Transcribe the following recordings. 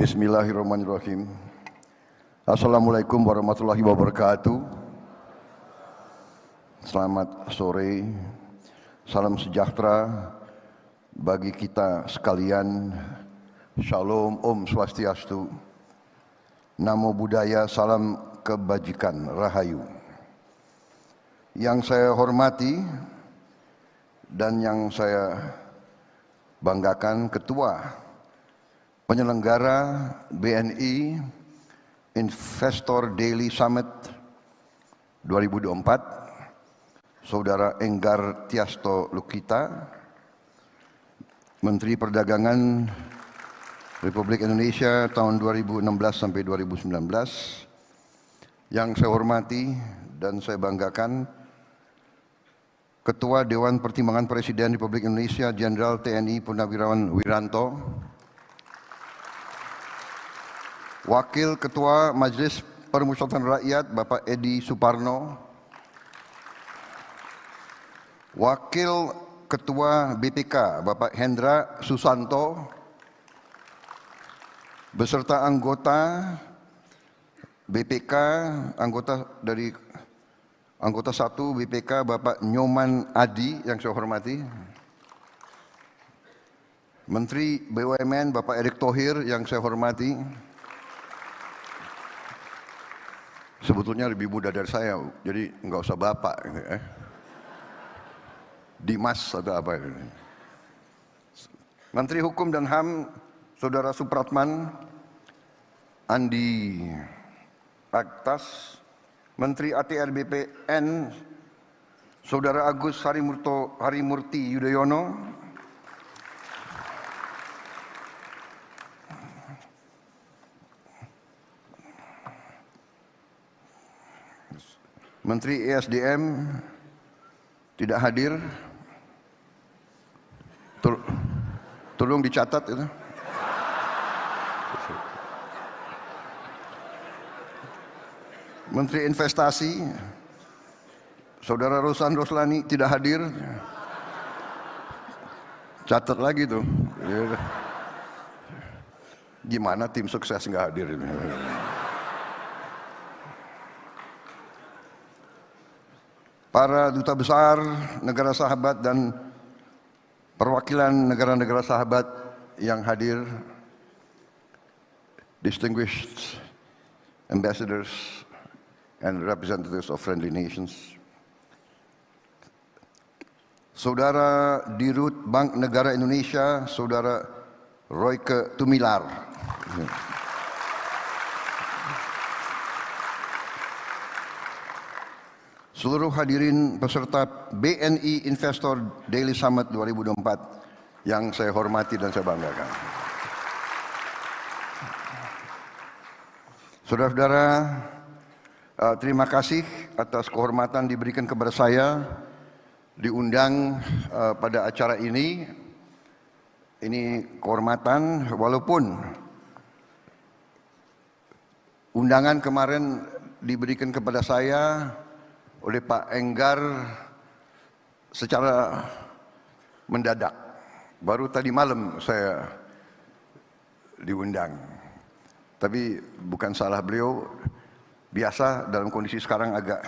Bismillahirrahmanirrahim. Assalamualaikum warahmatullahi wabarakatuh. Selamat sore, salam sejahtera bagi kita sekalian. Shalom, Om Swastiastu, Namo Buddhaya, salam kebajikan, Rahayu. Yang saya hormati dan yang saya banggakan, Ketua Penyelenggara BNI Investor Daily Summit 2024, Saudara Enggar Tiasto Lukita, Menteri Perdagangan Republik Indonesia tahun 2016 sampai 2019. Yang saya hormati dan saya banggakan, Ketua Dewan Pertimbangan Presiden Republik Indonesia Jenderal TNI Purnawirawan Wiranto, Wakil Ketua Majelis Permusyawaratan Rakyat Bapak Edi Suparno, Wakil Ketua BPK Bapak Hendra Susanto, beserta anggota BPK, anggota 1 BPK Bapak Nyoman Adi yang saya hormati, Menteri BUMN Bapak Erick Thohir yang saya hormati. Sebetulnya lebih muda dari saya, jadi nggak usah Bapak, Dimas atau apa. Menteri Hukum dan HAM Saudara Supratman Andi Aktas, Menteri ATR BPN Saudara Agus Harimurti Yudhoyono, Menteri ESDM tidak hadir, tolong dicatat itu. Menteri Investasi Saudara Rosan Roslani tidak hadir, catat lagi tuh. Gimana tim sukses nggak hadir ini? Para duta besar negara sahabat dan perwakilan negara-negara sahabat yang hadir, distinguished ambassadors and representatives of friendly nations, Saudara Dirut Bank Negara Indonesia Saudara Royke Tumilar, seluruh hadirin peserta BNI Investor Daily Summit 2024 yang saya hormati dan saya banggakan. Saudara-saudara, terima kasih atas kehormatan diberikan kepada saya diundang pada acara ini. Ini kehormatan, walaupun undangan kemarin diberikan kepada saya oleh Pak Enggar secara mendadak. Baru tadi malam saya diundang. Tapi bukan salah beliau. Biasa dalam kondisi sekarang agak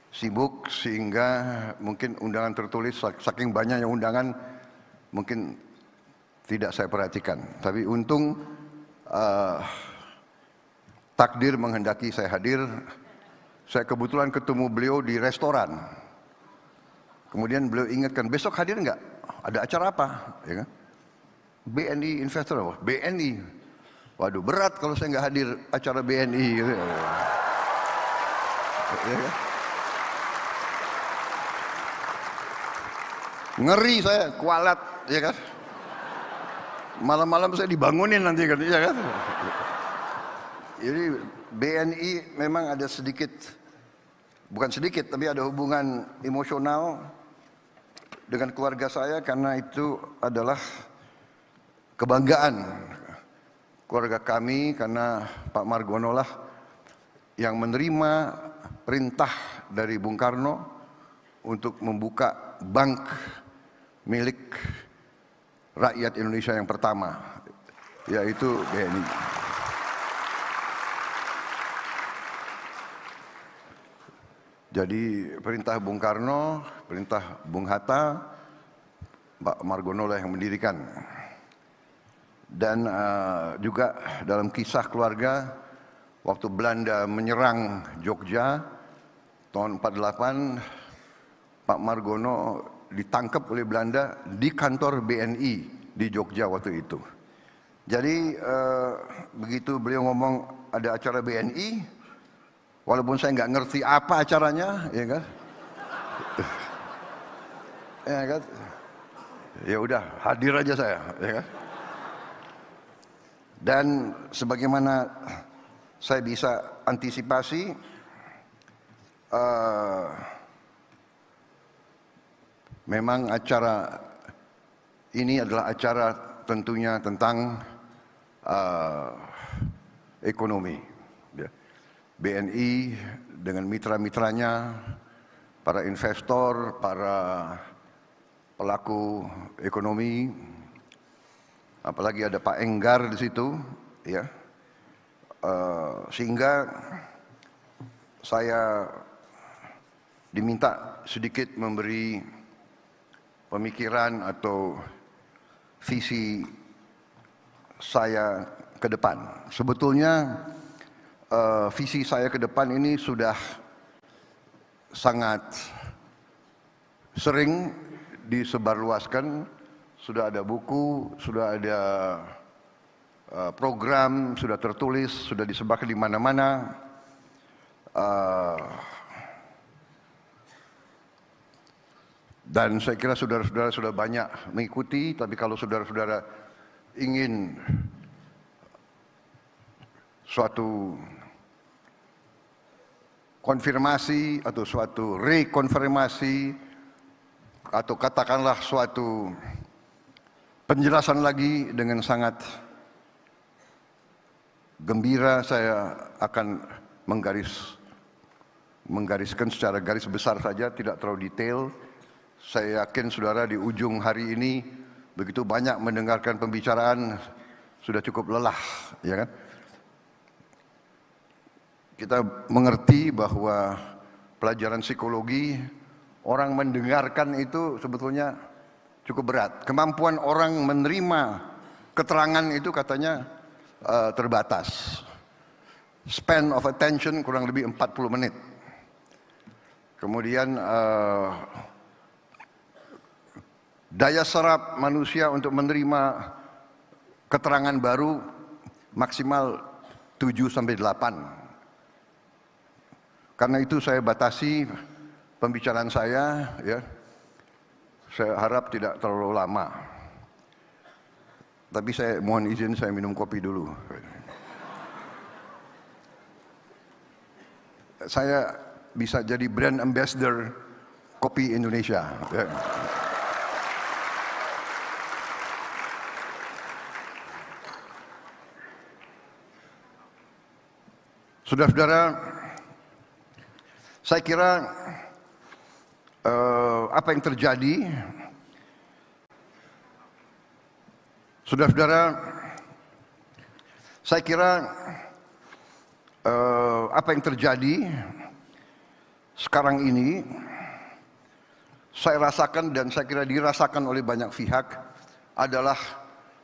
sibuk sehingga mungkin undangan tertulis, saking banyaknya undangan mungkin tidak saya perhatikan. Tapi untung takdir menghendaki saya hadir. Saya kebetulan ketemu beliau di restoran. Kemudian beliau ingatkan, besok hadir enggak? Ada acara apa? Ya kan? BNI Investor apa? BNI. Waduh, berat kalau saya nggak hadir acara BNI. Gitu. Ya kan? Ngeri saya, kualat, ya kan? Malam-malam saya dibangunin nanti kan, ya kan? Jadi BNI memang ada sedikit, bukan sedikit, tapi ada hubungan emosional dengan keluarga saya karena itu adalah kebanggaan keluarga kami, karena Pak Margono lah yang menerima perintah dari Bung Karno untuk membuka bank milik rakyat Indonesia yang pertama, yaitu BNI. Jadi perintah Bung Karno, perintah Bung Hatta, Pak Margono lah yang mendirikan. Dan juga dalam kisah keluarga, waktu Belanda menyerang Jogja tahun 48, Pak Margono ditangkap oleh Belanda di kantor BNI di Jogja waktu itu. Jadi begitu beliau ngomong ada acara BNI, walaupun saya nggak ngerti apa acaranya, ya kan? Ya kan? Ya udah, hadir aja saya, ya kan? Dan sebagaimana saya bisa antisipasi, memang acara ini adalah acara tentunya tentang ekonomi. BNI dengan mitra-mitranya, para investor, para pelaku ekonomi, apalagi ada Pak Enggar di situ, ya, sehingga saya diminta sedikit memberi pemikiran atau visi saya ke depan. Sebetulnya visi saya ke depan ini sudah sangat sering disebarluaskan, sudah ada buku, sudah ada program, sudah tertulis, sudah disebarkan di mana-mana. Dan saya kira saudara-saudara sudah banyak mengikuti, tapi kalau saudara-saudara ingin suatu konfirmasi atau suatu rekonfirmasi atau katakanlah suatu penjelasan lagi, dengan sangat gembira saya akan menggariskan secara garis besar saja, tidak terlalu detail. Saya yakin saudara di ujung hari ini begitu banyak mendengarkan pembicaraan, sudah cukup lelah, ya kan? Kita mengerti bahwa pelajaran psikologi, orang mendengarkan itu sebetulnya cukup berat. Kemampuan orang menerima keterangan itu katanya terbatas. Span of attention kurang lebih 40 menit. Kemudian daya serap manusia untuk menerima keterangan baru maksimal 7-8. Karena itu saya batasi pembicaraan saya, ya. Saya harap tidak terlalu lama. Tapi saya mohon izin saya minum kopi dulu. Saya bisa jadi brand ambassador kopi Indonesia. Ya. Saudara-saudara, saya kira apa yang terjadi, saudara-saudara, saya kira apa yang terjadi sekarang ini, saya rasakan dan saya kira dirasakan oleh banyak pihak, adalah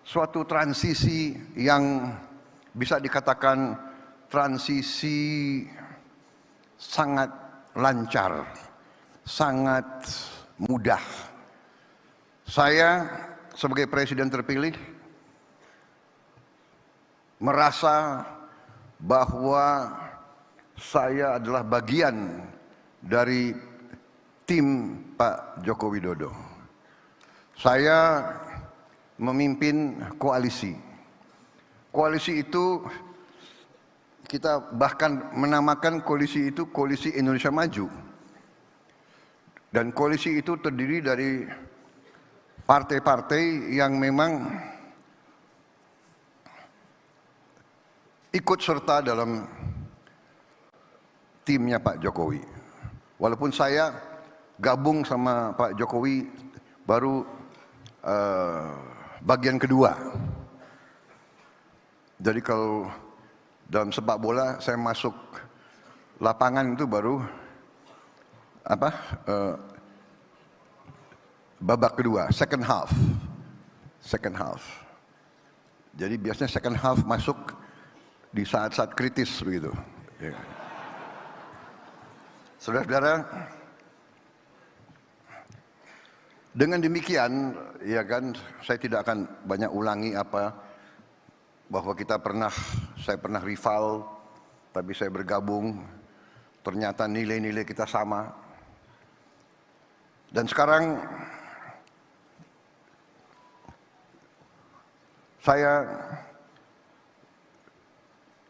suatu transisi yang bisa dikatakan transisi sangat lancar, sangat mudah. Saya sebagai presiden terpilih merasa bahwa saya adalah bagian dari tim Pak Joko Widodo. Saya memimpin koalisi. Koalisi itu kita bahkan menamakan koalisi itu Koalisi Indonesia Maju. Dan koalisi itu terdiri dari partai-partai yang memang ikut serta dalam timnya Pak Jokowi. Walaupun saya gabung sama Pak Jokowi baru bagian kedua. Jadi kalau dalam sepak bola saya masuk lapangan itu baru babak kedua, second half. Jadi biasanya second half masuk di saat-saat kritis begitu. Ya. Saudara-saudara, dengan demikian, ya kan, saya tidak akan banyak ulangi bahwa saya pernah rival, tapi saya bergabung. Ternyata nilai-nilai kita sama. Dan sekarang saya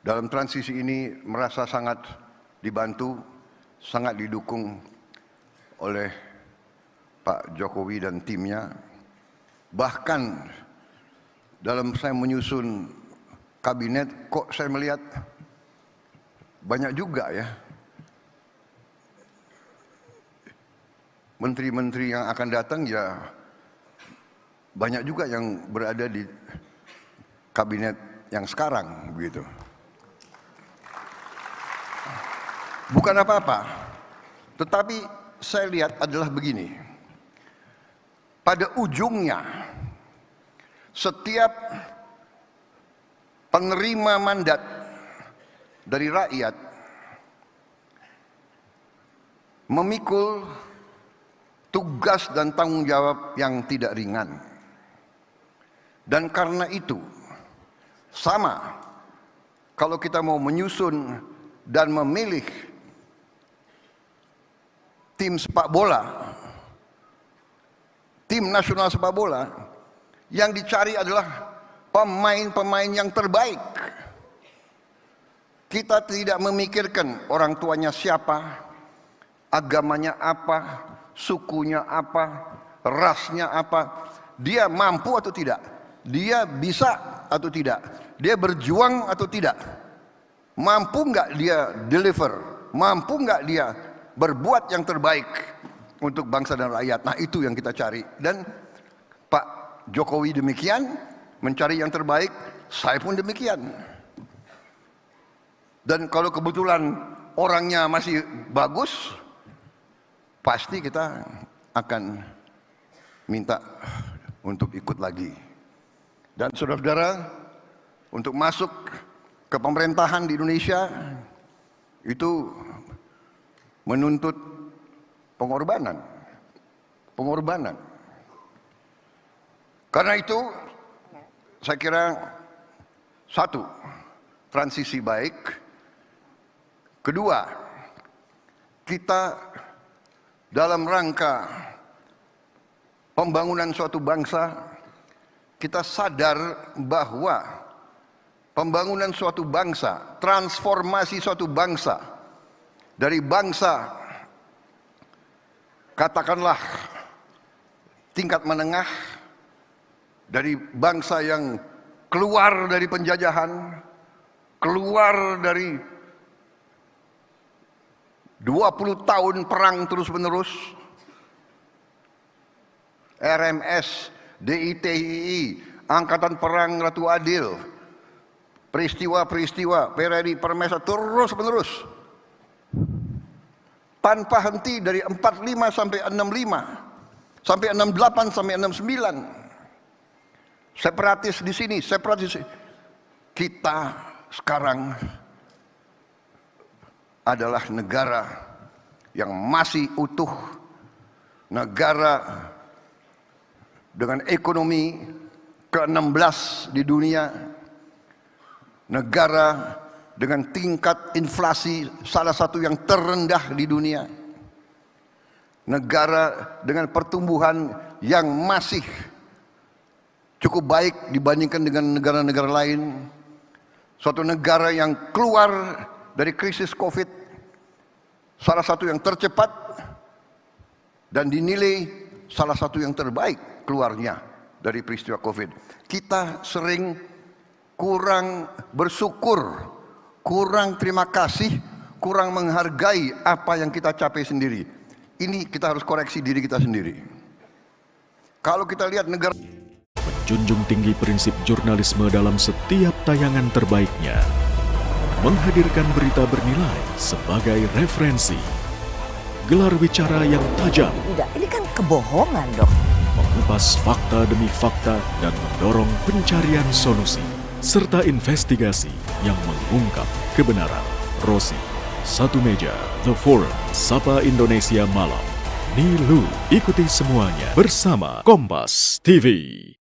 dalam transisi ini merasa sangat dibantu, sangat didukung oleh Pak Jokowi dan timnya. Bahkan dalam saya menyusun kabinet, kok saya melihat banyak juga ya menteri-menteri yang akan datang, ya banyak juga yang berada di kabinet yang sekarang begitu. Bukan apa-apa, tetapi saya lihat adalah begini. Pada ujungnya, setiap penerima mandat dari rakyat memikul tugas dan tanggung jawab yang tidak ringan. Dan karena itu, sama kalau kita mau menyusun dan memilih tim sepak bola, tim nasional sepak bola, yang dicari adalah pemain-pemain yang terbaik. Kita tidak memikirkan orang tuanya siapa, agamanya apa, sukunya apa, rasnya apa, dia mampu atau tidak, dia bisa atau tidak, dia berjuang atau tidak, mampu nggak dia deliver, mampu nggak dia berbuat yang terbaik untuk bangsa dan rakyat. Nah, itu yang kita cari. Dan Pak Jokowi demikian, mencari yang terbaik, saya pun demikian. Dan kalau kebetulan orangnya masih bagus, pasti kita akan minta untuk ikut lagi. Dan saudara-saudara, untuk masuk ke pemerintahan di Indonesia itu menuntut pengorbanan. Karena itu saya kira satu, transisi baik. Kedua, kita dalam rangka pembangunan suatu bangsa, kita sadar bahwa pembangunan suatu bangsa, transformasi suatu bangsa dari bangsa katakanlah tingkat menengah, dari bangsa yang keluar dari penjajahan, keluar dari 20 tahun perang terus-menerus, RMS, DITII, Angkatan Perang Ratu Adil, peristiwa-peristiwa, PRRI, Permesa, terus-menerus. Tanpa henti dari 45 sampai 65, sampai 68, sampai 69. Separatis di sini, separatis. Kita sekarang adalah negara yang masih utuh, negara dengan ekonomi ke-16 di dunia, negara dengan tingkat inflasi salah satu yang terendah di dunia, negara dengan pertumbuhan yang masih cukup baik dibandingkan dengan negara-negara lain, suatu negara yang keluar dari krisis COVID, salah satu yang tercepat dan dinilai salah satu yang terbaik keluarnya dari peristiwa COVID. Kita sering kurang bersyukur, kurang terima kasih, kurang menghargai apa yang kita capai sendiri. Ini kita harus koreksi diri kita sendiri. Kalau kita lihat negara menjunjung tinggi prinsip jurnalisme dalam setiap tayangan terbaiknya, menghadirkan berita bernilai sebagai referensi, gelar bicara yang tajam, Tidak, ini kan kebohongan dok. mengupas fakta demi fakta dan mendorong pencarian solusi, serta investigasi yang mengungkap kebenaran. Rosi, Satu Meja, The Forum, Sapa Indonesia Malam. Nilu, ikuti semuanya bersama Kompas TV.